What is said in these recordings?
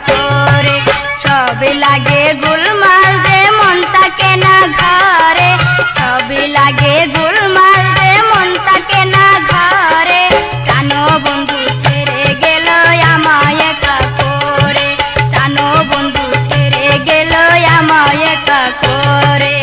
করে সবে লাগে গোলমাল রে মন থাকে না ঘরে সবে লাগে গোলমাল রে মন থাকে না ঘরে জানো বন্ধু ছেড়ে গেল আমায় একা করে জানো বন্ধু ছেড়ে গেল আমায় একা করে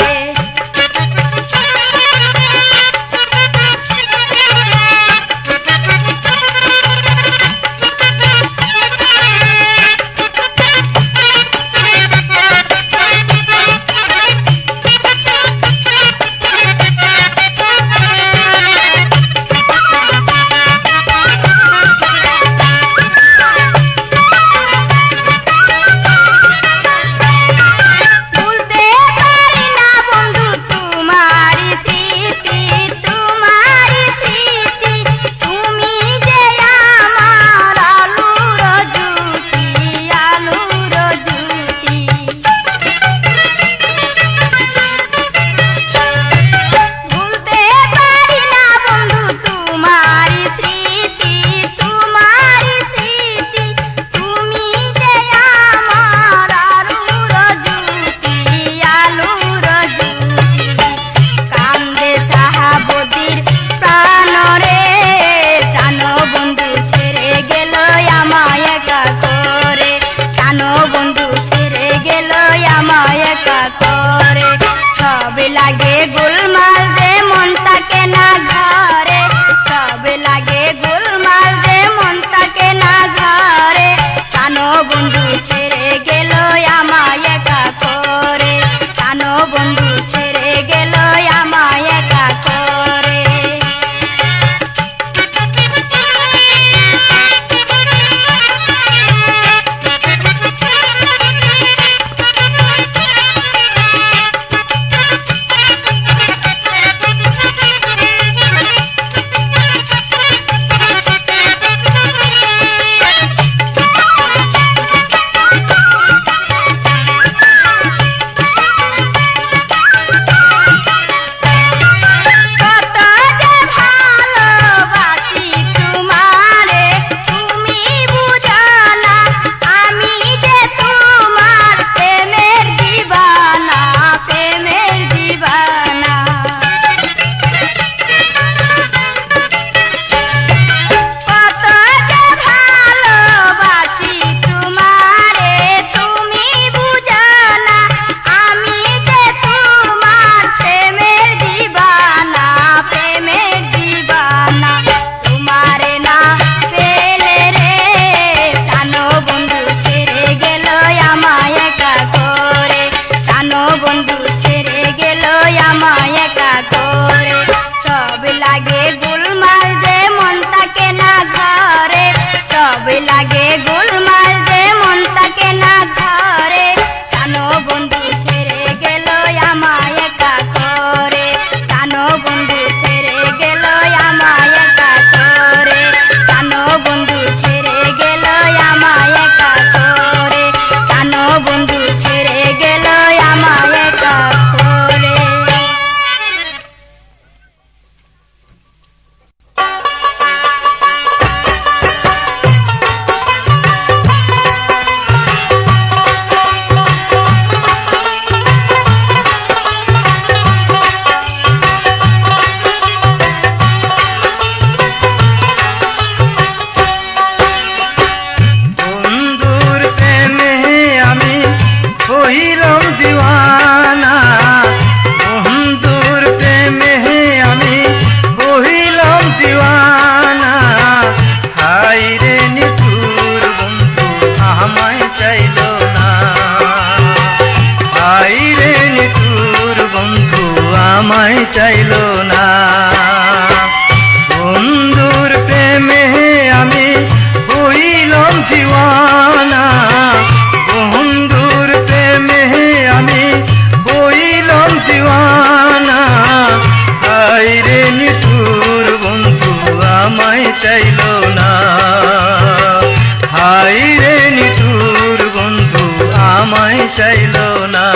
লাগে গোলমাল রে মন থাকে না ঘরে সবে লাগে গোলমাল রে মন থাকে না ঘরে জানো বন্ধু ছেড়ে গেল আমায় একা করে জানো বন্ধু ছেড়ে গেল আমায় একা করে লাগে গোলমাল রে মন থাকে না ঘরে জানো বন্ধু ছেড়ে গেল আমায় একা করে জানো বন্ধু ছেড়ে গেল আমায় একা করে জানো বন্ধু ছেড়ে গেল আমায় একা করে জানো বন্ধু ছেড়ে গেল আমায় একা করে চাইলো না বন্ধুর প্রেমে আমি হইলাম দিওয়ানা বন্ধুর প্রেমে আমি হইলাম দিওয়ানা হায়রে নিঠুর বন্ধু আমায় চাইলো না হায়রে নিঠুর বন্ধু আমায় চাইলো না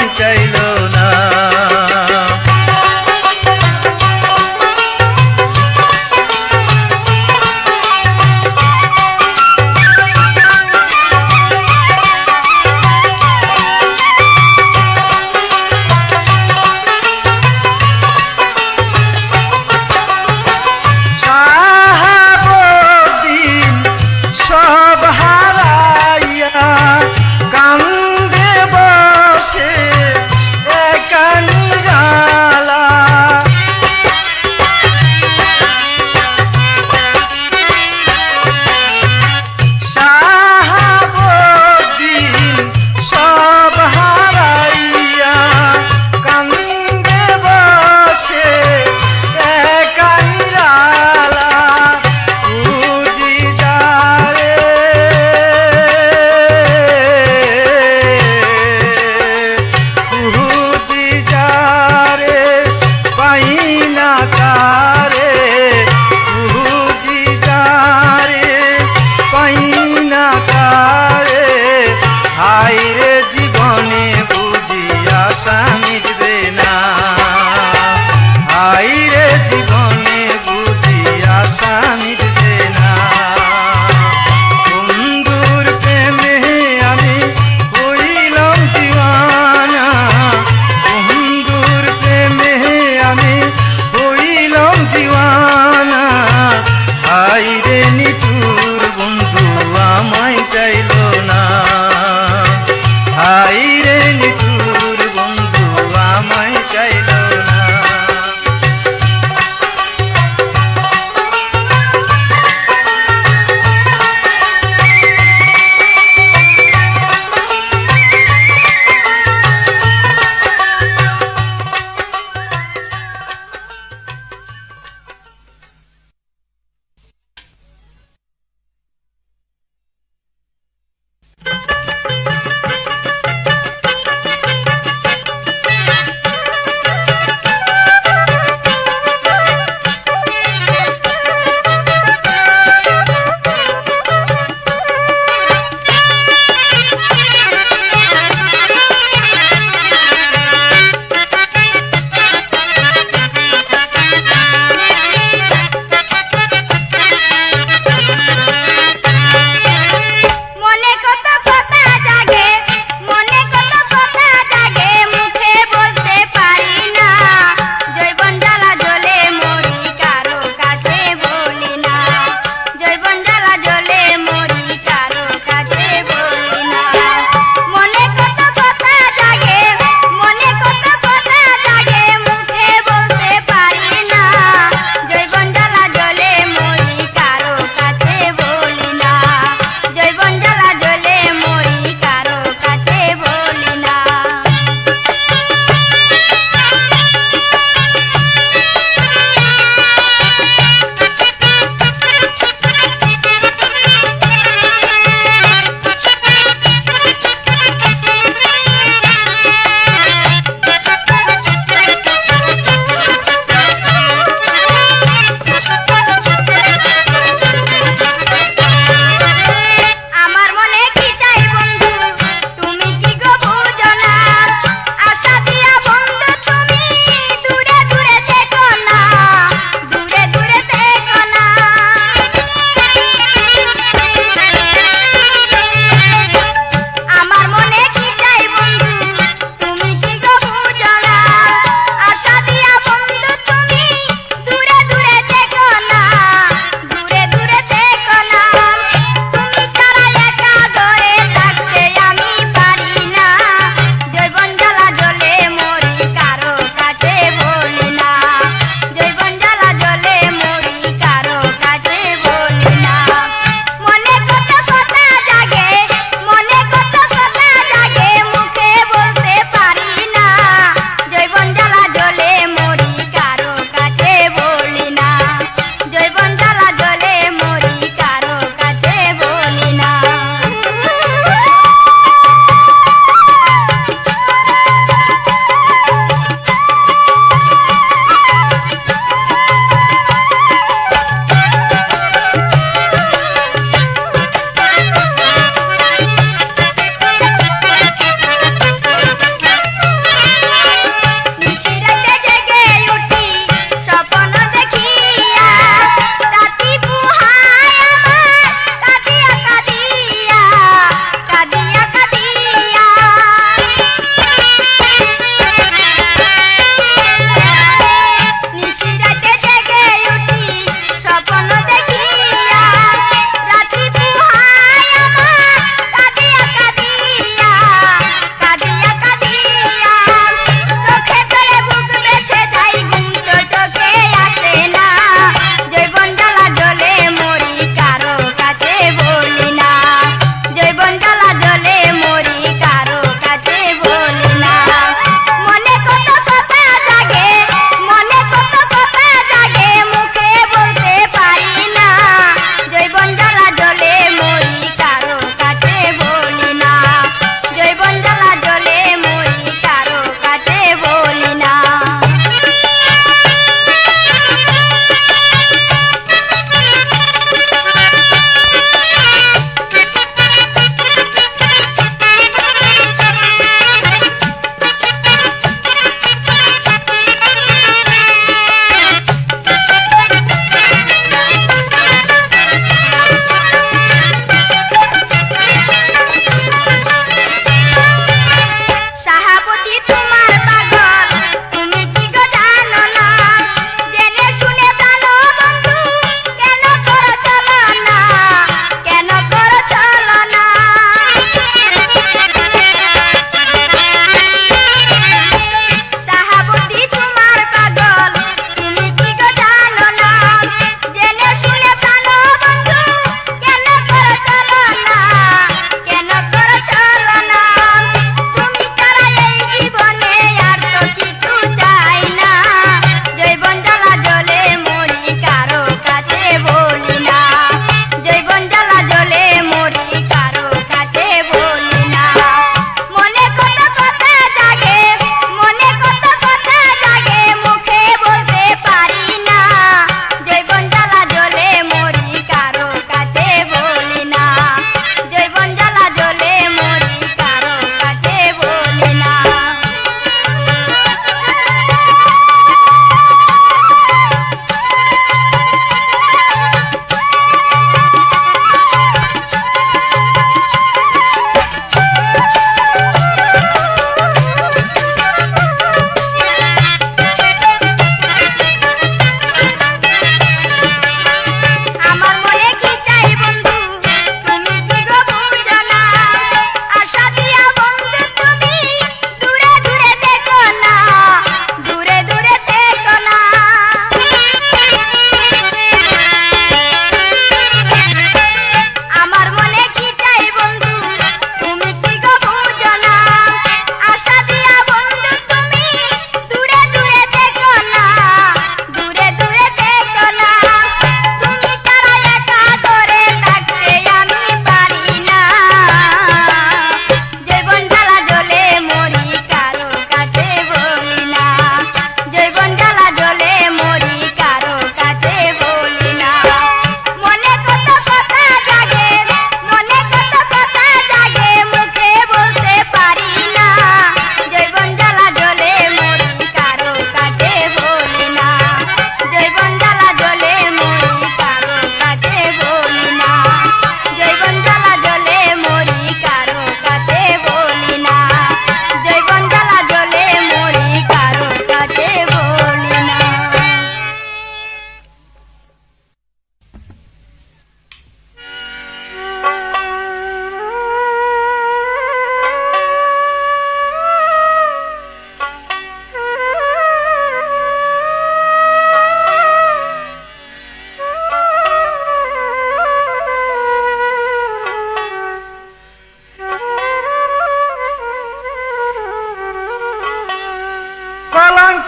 আমায় চাইল না। শাহাবুদ্দিন সব হারাইয়া কান্দে বসে একানি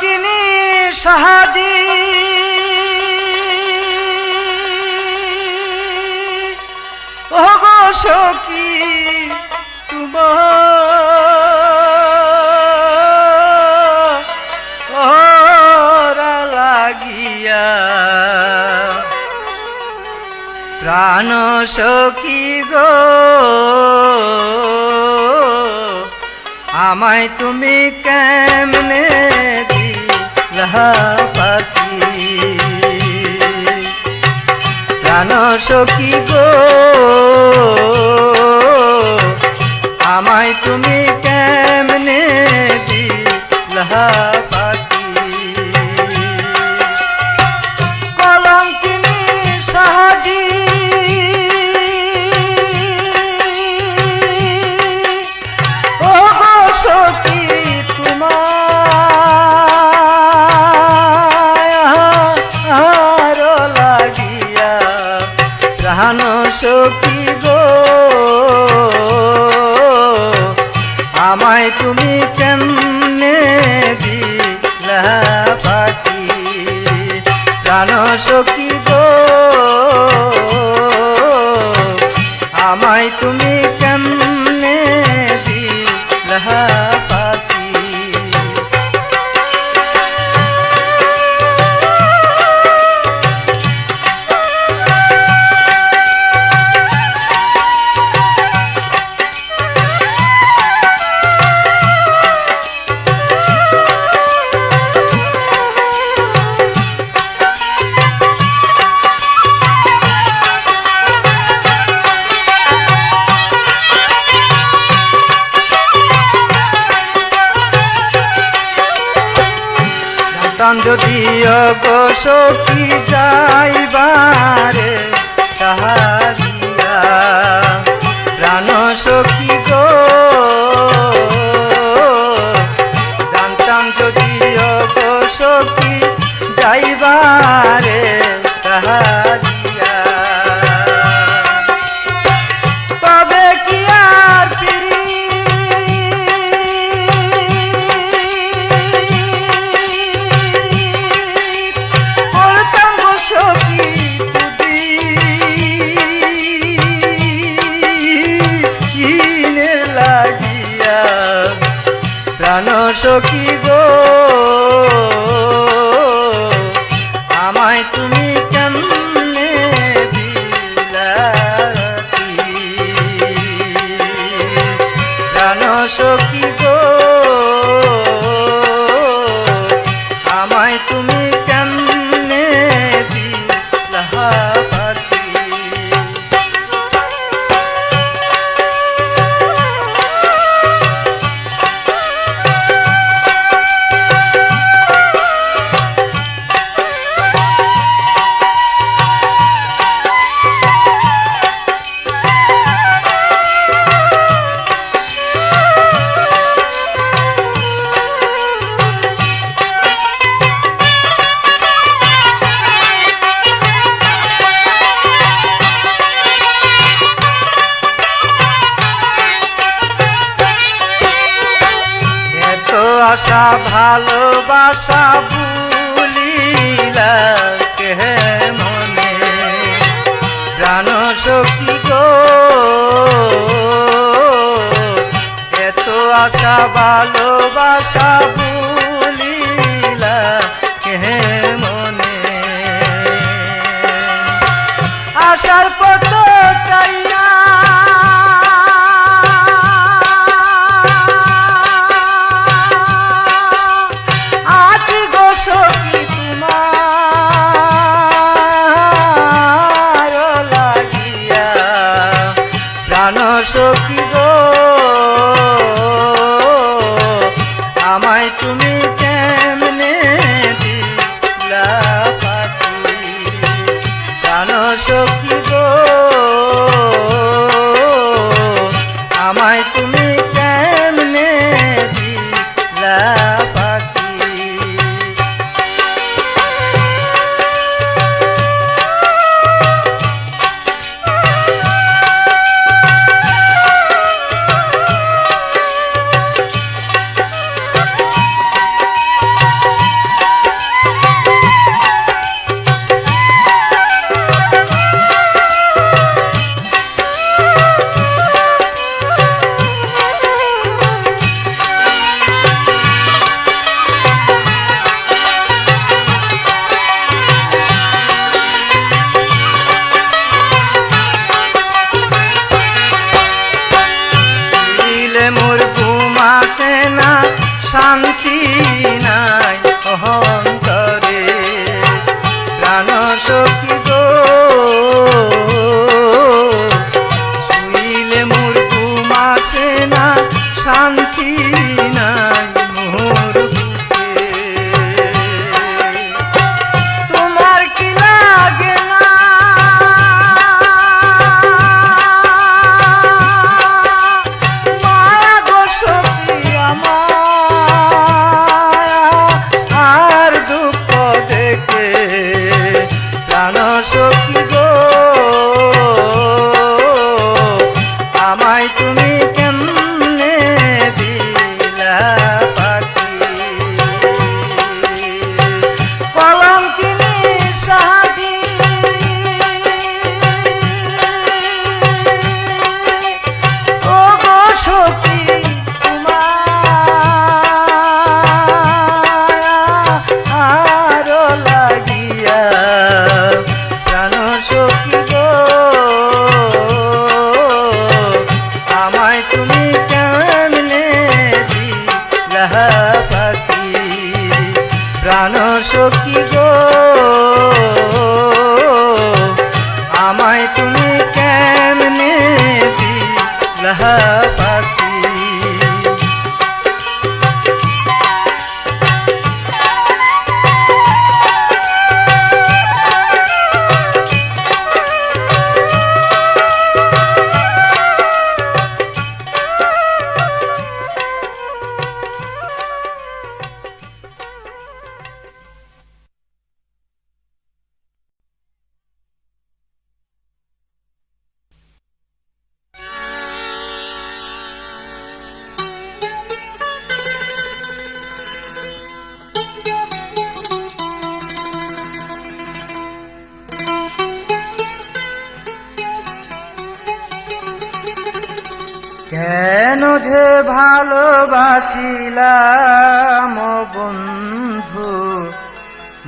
কলঙ্কিনী সাহাজি ওগো সখী তোমার লাগিয়া প্রাণ সখী গো আমায় তুমি কেমনে দিলা পাখি প্রাণ সখী গো আমায় তুমি কেমনে দিলা পাখি কলঙ্কিনী সাহাজি ও সখী তোমার লাগিয়া প্রাণ সখী গো আমায় তুমি কেমনে দিলা পাখি প্রাণ সখী গো আমায় তুমি কেমনে দিলা পাখি যদি গো সখী যাইবারে তাহারিয়া প্রাণ সখী গো জানতাম যদি গো সখী যাইবারে তাহারিয়া তবে কি আর প্রাণ সখী গো আমায় তুমি কেমনে দিলা প্রাণ সখী গো আমায় তুমি কেমনে দিলা পাখি আশা ভালোবাসা ভুলিলা কে মনে প্রাণ সখী গো এত আশা ভালোবাসা ভুলিলা কে মনে আশার পথ চাইয়া সখী গো আমায় তুমি কেমনে দিলা পাখি প্রাণ সখী গো আমায় তুমি কেমনে দিলা পাখি নাই অহন্তরে প্রাণ সখী গো শুইলে মোর ঘুম আসে না শান্তি নাই মোর বুকে তোমার কি লাগে না মায়া গো সখী আমার আর দুঃখ দেখে প্রাণ সখী গো আমায় তুমি কেমনে দিলা পাখি কলঙ্কিনী সাথী ও গো সখী তোমার আরো লাগিয়া প্রাণ সখী গো আমায় তুমি কেমনে দিলা পাখি প্রাণ সখী গো আমায় তুমি কেমনে দিলা পাখি কেন যে ভালোবাসিলাম ও বন্ধু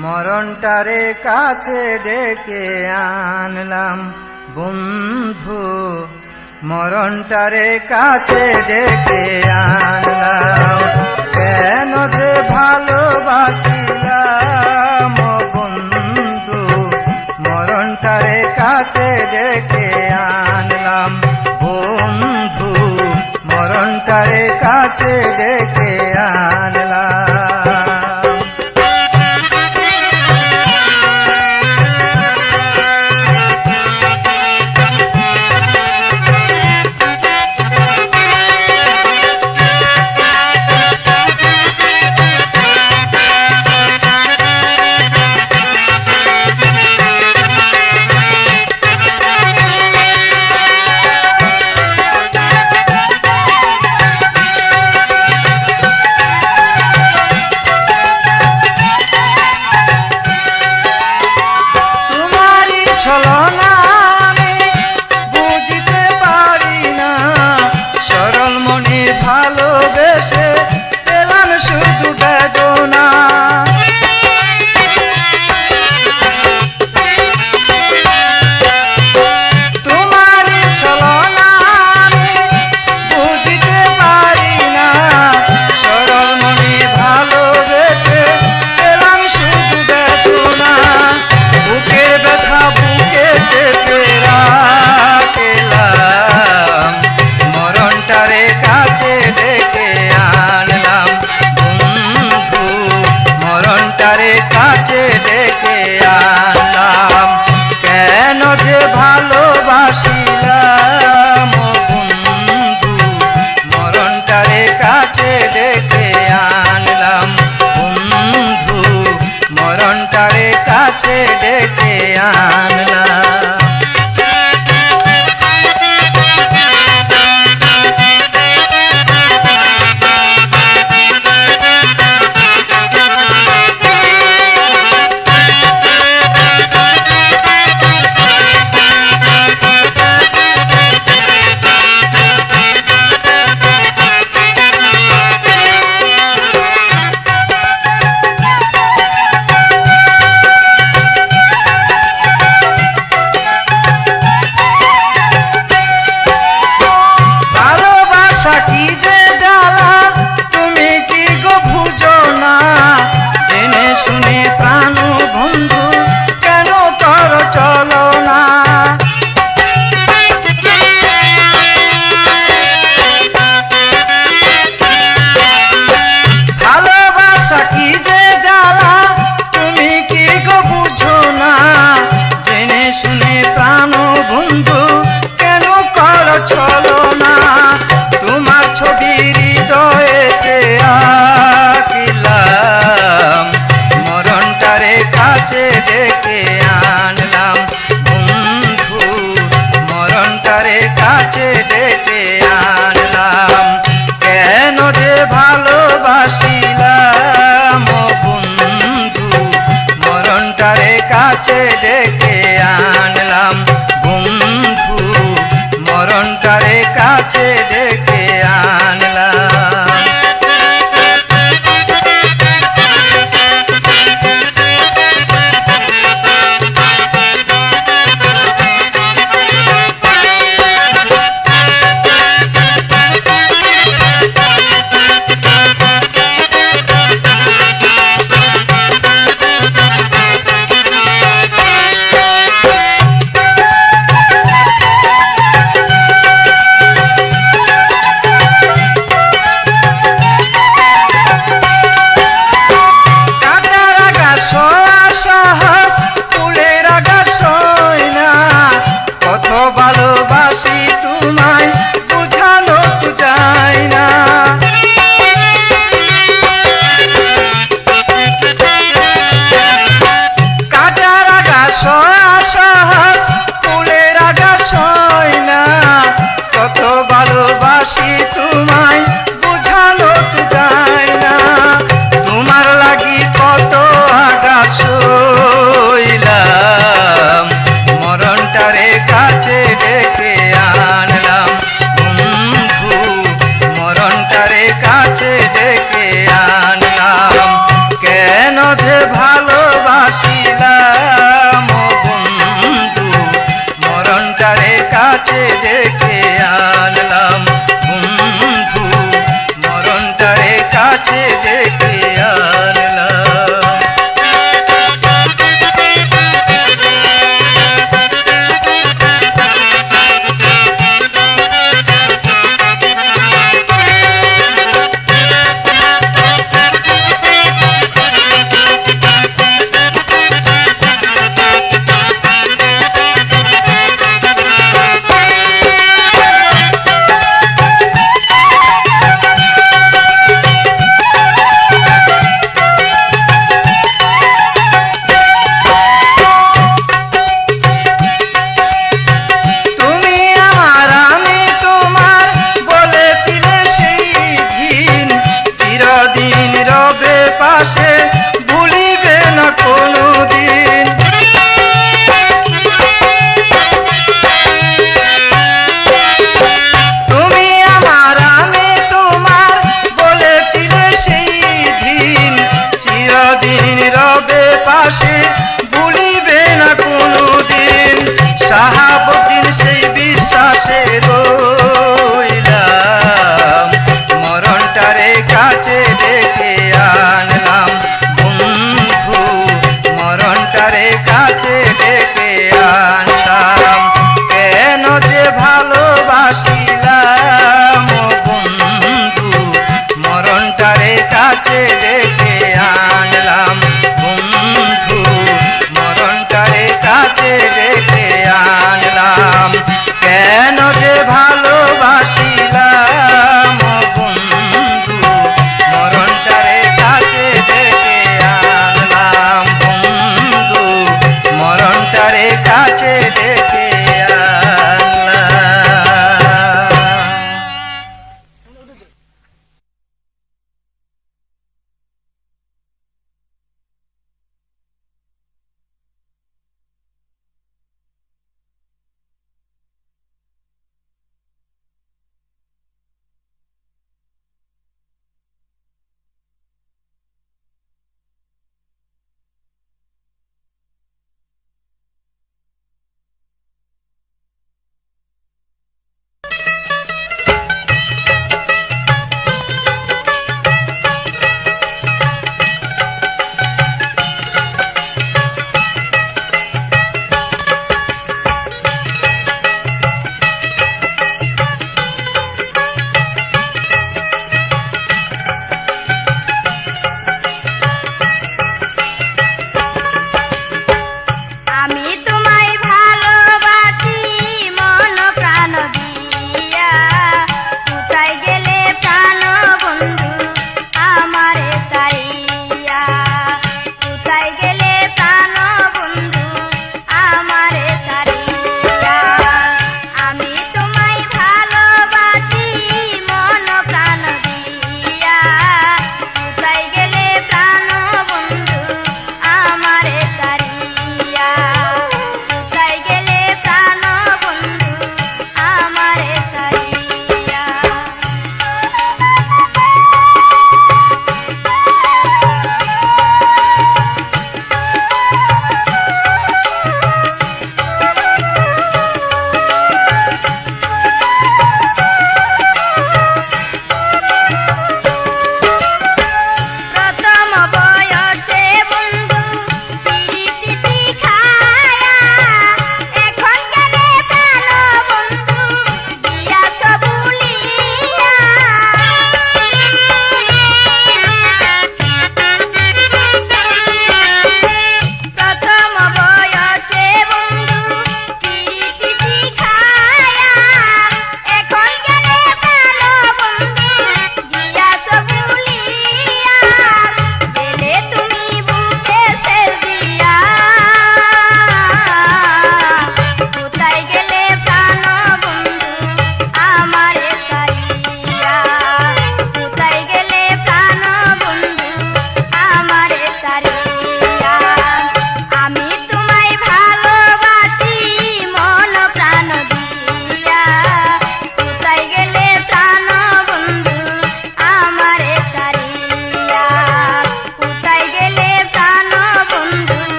মরণটারে কাছে ডেকে আনলাম বন্ধু মরণটারে কাছে ডেকে আনলাম কেন যে ভালোবাসিলাম ও বন্ধু মরণটারে কাছে ডেকে আনলাম বন্ধু মরণটারে কাছে ডেকে আনলাম ডেকে আনলাম বন্ধু, মরণটারে কাছে ডেকে আনলাম। কেন যে ভালোবাসিলাম ও বন্ধু, মরণটারে কাছে ডেকে আনলাম বন্ধু, মরণটারে কাছে ডেকে আনলাম। ভালোবাসি তোমায় বুঝানো তো যায় না, কাটার আগাছ সহজ ফুলের আগাছ হয় না। কত ভালোবাসি তোমায় বুঝানো তো যায় না, তোমার লাগি কত আগাছ হইলাম, মরণটারে কাছে ডেকে আনলাম বন্ধু, মরণটারে কাছে ডেকে আনলাম। কেন যে ভালোবাসিলাম ও বন্ধু, মরণটারে কাছে ডেকে আনলাম বন্ধু, মরণটারে কাছে ডেকে আনলাম। পাশে ভুলিবে না কোনোদিন, তুমি আমার আমি তোমার বলেছিলে সেই দিন, চিরদিন রবে পাশে ভুলিবে না কোনোদিন। শাহাবুদ্দিন সেই বিশ্বাসে রইলাম, মরণটারে কাছে ডেকে আনলাম বন্ধু,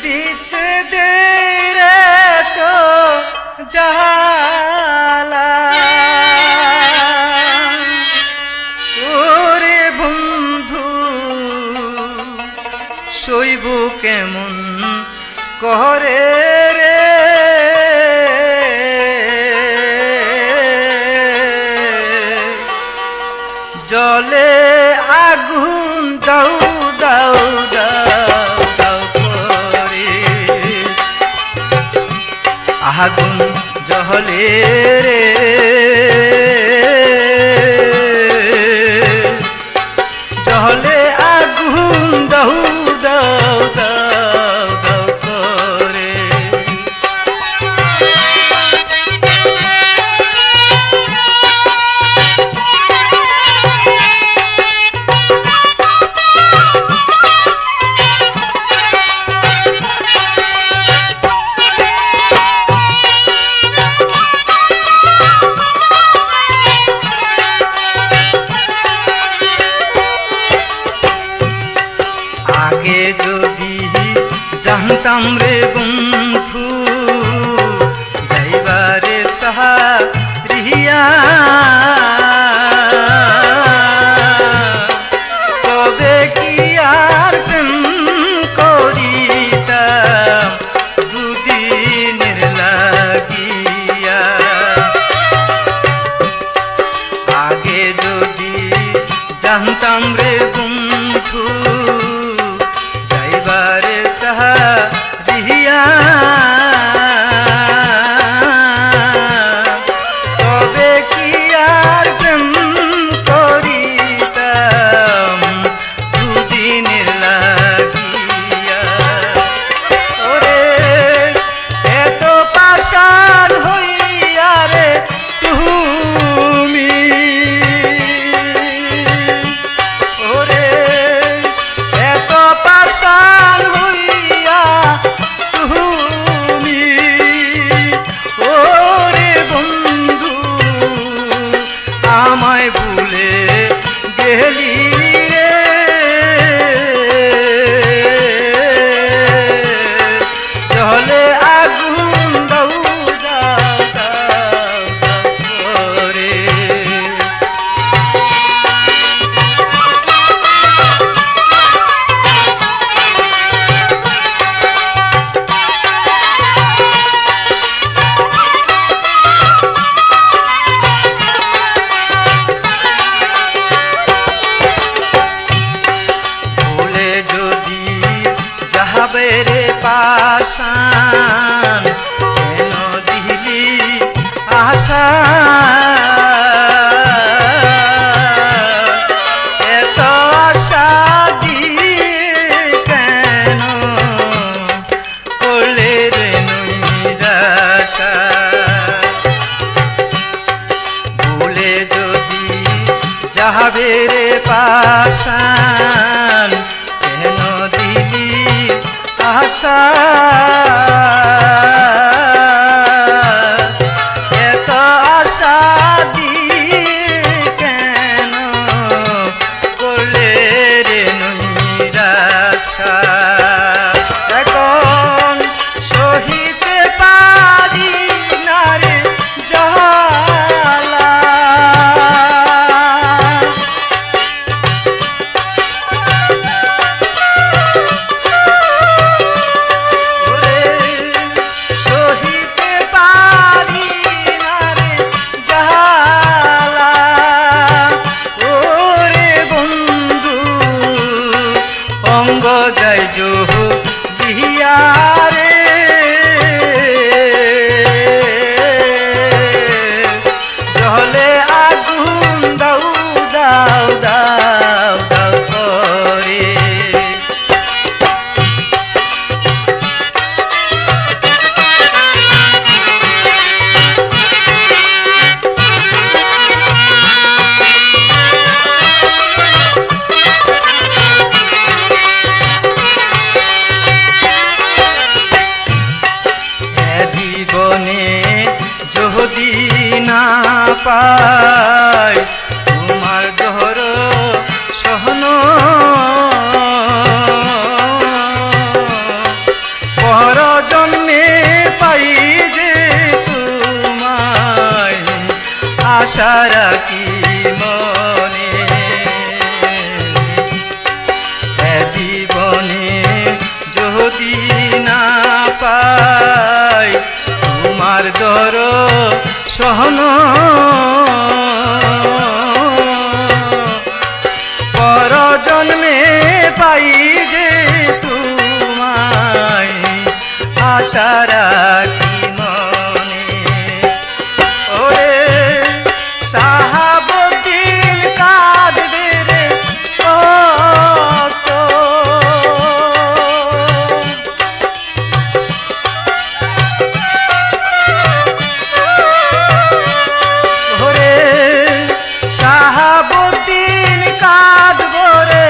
বিচ্ছেদের তো জালা ওরে বন্ধু শৈব কেমন করে রে জলে আগুন দাও দাও দাও দাও করে আগুন জলে রে জলে আগুন দাও দাও দাও দাও করে আগে যদি জানতাম রে বন্ধু যাইবারে সাহারিয়া তবে কি আর প্রেম করিতাম দুদিনের লাগিয়া আগে যদি জানতাম রে বন্ধু যাইবারে সাহারিয়া তবে কি আর প্রেম করিতাম দুদিনের লাগিয়া ওরে এত পাষাণ হইয়া রে তুমি ওরে এত পাষাণ হইয়া তুমি ওরে বন্ধু আমায় ভুলে গেলি রে জলে আগুন দাও দাও দাও করে ভুলে যদি যাবে রে পাশান কেন দিলি আশা এত আশা দিয়ে কেন করলে রে নৈরাশা ভুলে যদি যাবে রে পাশান কেন দিলি আশা এত আশা দিয়ে কেন করলে রে নৈরাশা এখন সহিতে পারি না রে জ্বালা ওরে সহিতে পারি না রে জ্বালা ওরে বন্ধু অঙ্গ যায় জো বিয়া রে জলে আগুন দাও দাও দাও দাও করে সহন পর জন্মে পাই যে তোমায় আশা রাখি মনে ওরে শাহাবুদ্দিন কাঁদবে রে কত ওরে শাহাবুদ্দিন কাঁদবো রে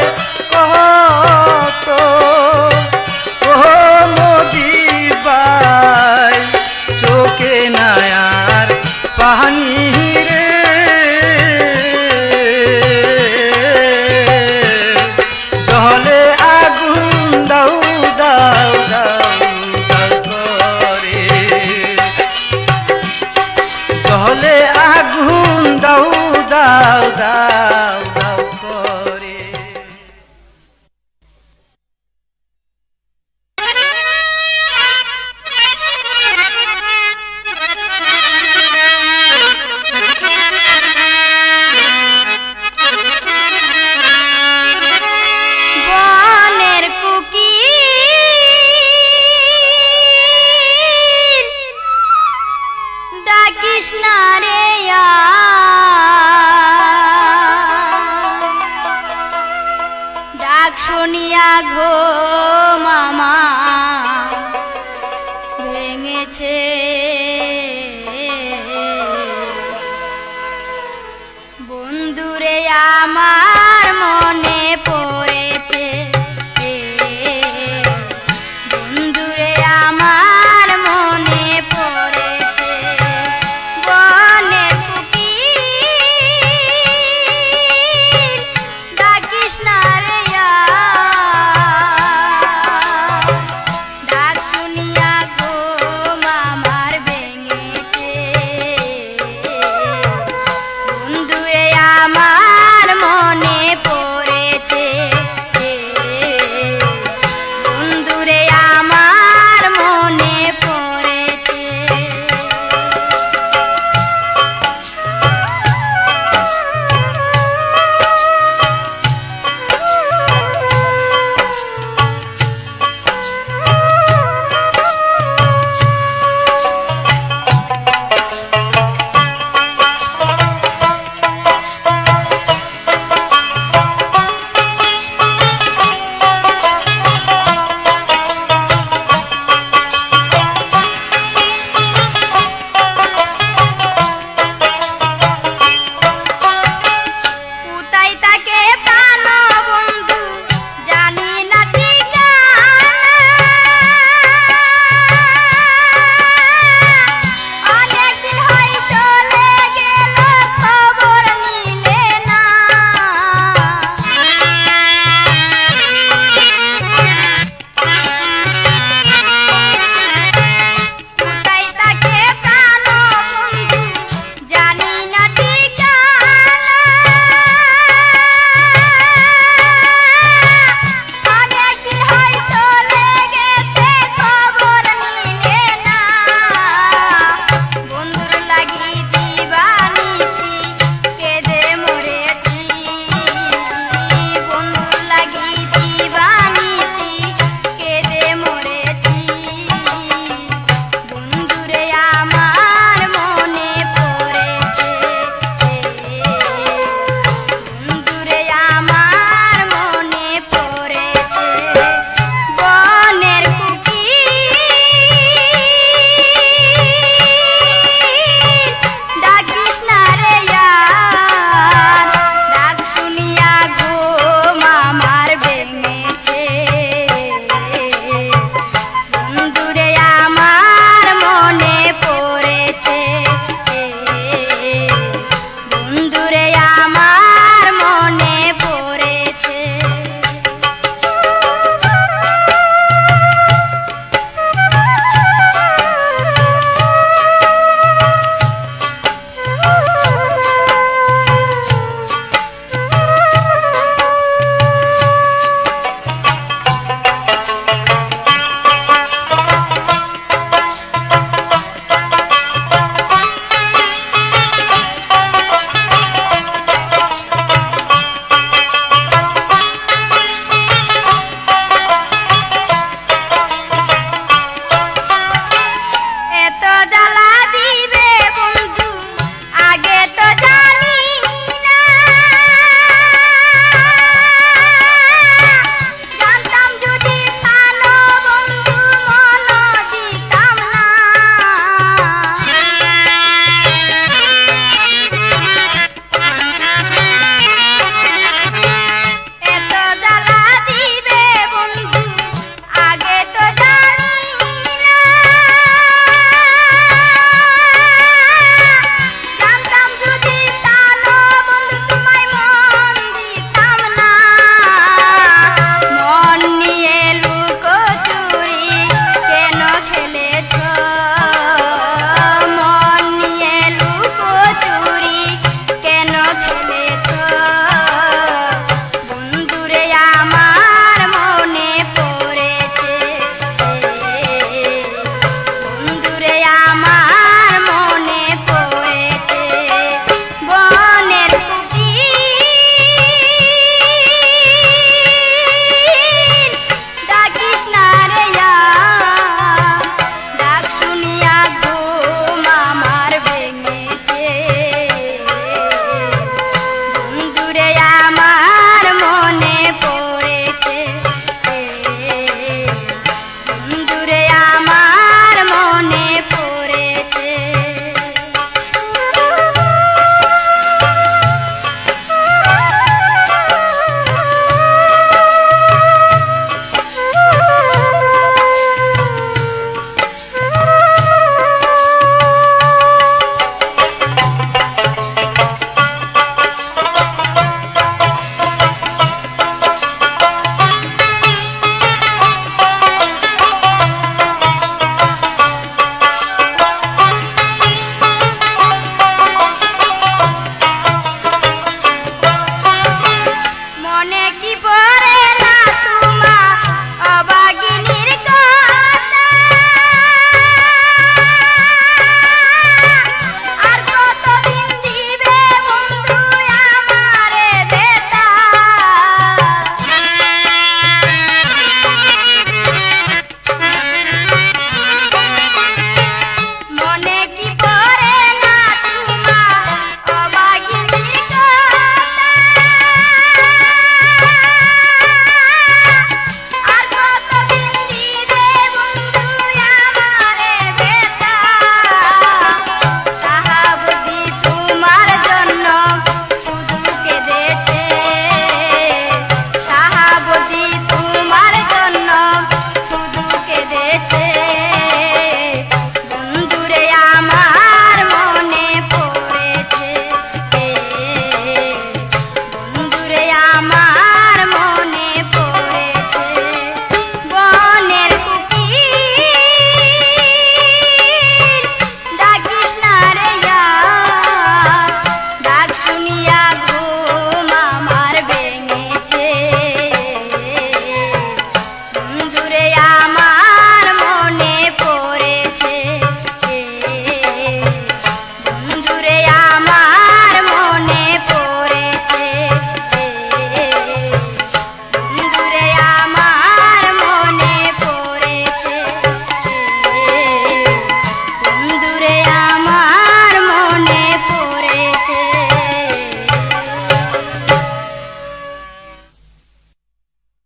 কত ও মজিবাই চোখে নায়ার পানি রে জলে আগুন দাও দাও দাও দাও করে জলে আগুন দাও দাও দাও দাও করে বনের কুকিল ডাকিস না রে ডাক শুনিয়া ঘুম আমার